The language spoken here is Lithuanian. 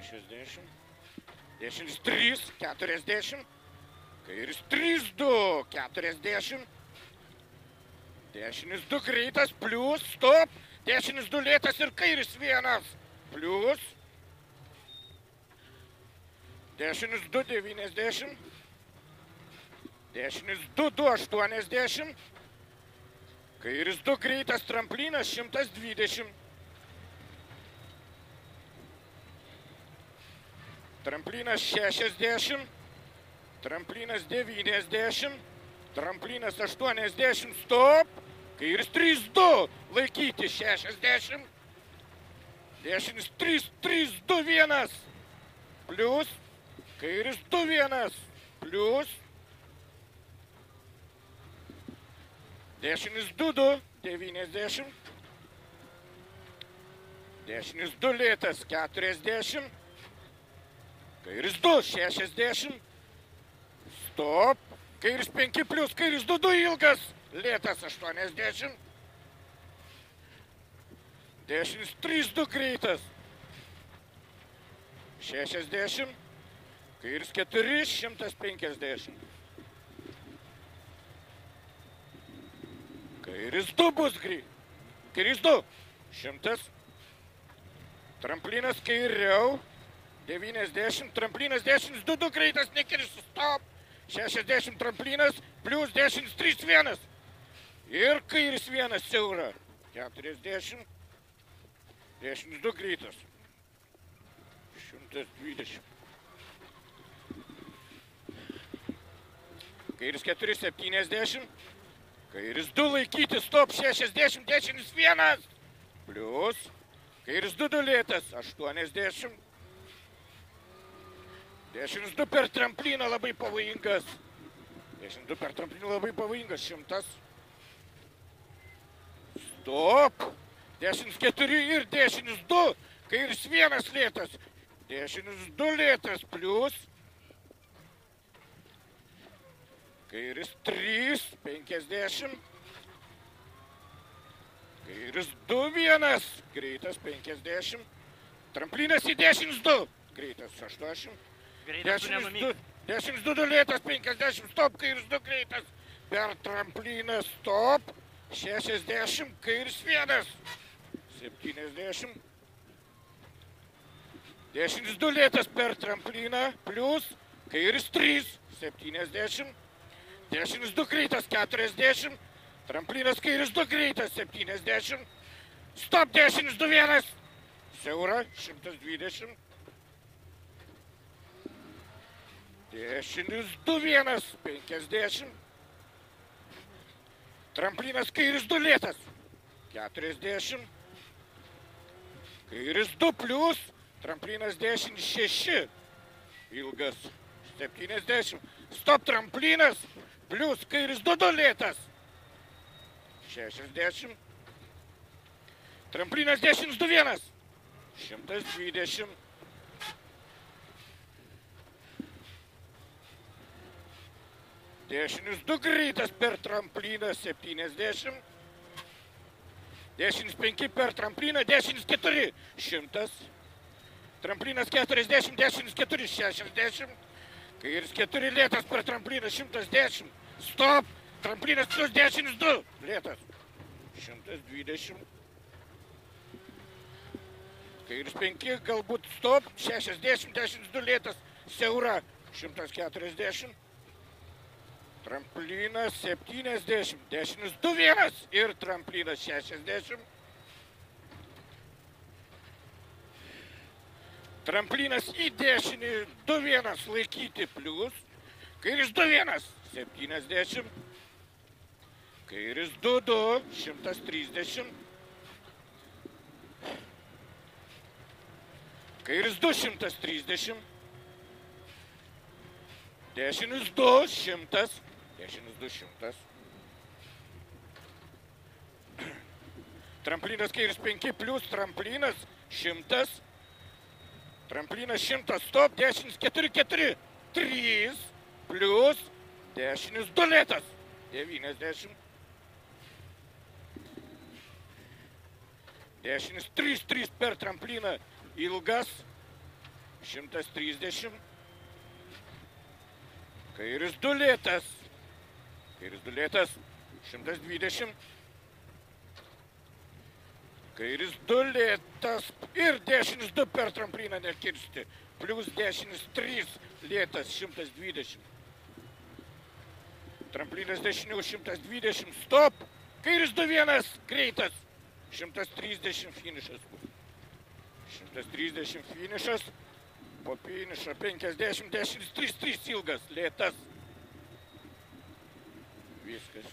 60. Dešinis 3, 40. Kairis 3, 2, 40. Dešinis 2 greitas, plius, stop. Dešinis 2 lėtas ir kairis 1, plius. Dešinis 2, 90. Dešinis 2, 2, 80. Kairis 2 greitas, tramplinas 120. Tramplinas 60. Tramplinas 90. Tramplinas 80, stop. Kairis 3, 2, laikyti 60. Dešinis 3, 3, 2, 1. Plius. Kairis 2, 1. Plius. Dešinis 2, 2, 90. Dešinis 2 lėtas, 40. Kairis 2, 60. Stop. Kairis 5 plius, kairis 2, 2 ilgas, lėtas 80. Dešinis 3, 2 greitas. 60. Kairis 4, 150. Kairis 2 bus greit. Kairis 2, 100. Tramplinas kairiau, 90. Tramplinas 10, 2, 2 greitas, nekairis, stop. 60 tramplinas, plius 10, 3, 1. Ir kairis 1 siaura. 40. 10, 2 greitas. 120. Kairis 4, 70. Kairis 2 laikyti, stop, 60, 10, 1. Plius. Kairis 2, 2 lėtas, 80. Dešinis 2 per trampliną labai pavojingas. Dešinis 2 per trampliną labai pavojingas. 100. Stop. Dešinis 4 ir dešinis 2. Kairis 1 lėtas. Dešinis 2 lėtas. Plius. Kairis 3. 50. Kairis 2, 1. Greitas 50. Tramplinas į dešinis 2. Greitas 80. Dešinis 2 lėtas, 50, stop, kairis 2 greitas, per trampliną, stop, 60, kairis 1, 70, dešinis 2 lėtas per trampliną, plius, kairis 3, 70, dešinis 2 greitas, 40, tramplinas kairis 2 greitas, 70, stop, dešinis 2, 1, siaura, 120, dešinis 2, 1, 50. Tramplinas kairis 2 lėtas. 40. Kairis 2 plius. Tramplinas 10, 6. Ilgas. 70. Stop tramplinas. Plius kairis 2, 2 lėtas. 60. Tramplinas 10, 2, 1. 120. Dešinis 2 greitas per trampliną, 70. Dešinis 5 per trampliną, dešinis 4, 100. Tramplinas 40, dešinis 4, 60. Kairis 4 lėtas per trampliną, 110. Stop. Tramplinas plus dešinis 2 lėtas. 120. Kairis 5, galbūt stop. 60, dešinis 2 lėtas, siaura. 140. Tramplinas 70, dešinis 2, 1 ir tramplinas 60. Tramplinas į dešinį 2, 1 laikyti plius. Kairis 2, 1, 70. Kairis 2, 2, 130. Kairis 2, 130. Dešinis 2, 100. Dešinis 2, 100. Tramplinas kairis 5 plius, tramplinas 100. Tramplinas 100, stop, dešinis 4, 4. 3 plius, dešinis 2 lėtas. 90. Dešinis 3, 3 per trampliną ilgas. 130. Kairis 2 lėtas. Kairis 2 lėtas. 120. Kairis 2 lėtas. Ir dešinis 2 per trampliną nekirsti. Plius dešinis 3 lėtas. 120. Tramplinas dešinių 120. Stop. Kairis 2-1. Greitas. 130 finišas. 130 finišas. Po finišo 50, 10, 3, 3 ilgas, lėtas. Viskas.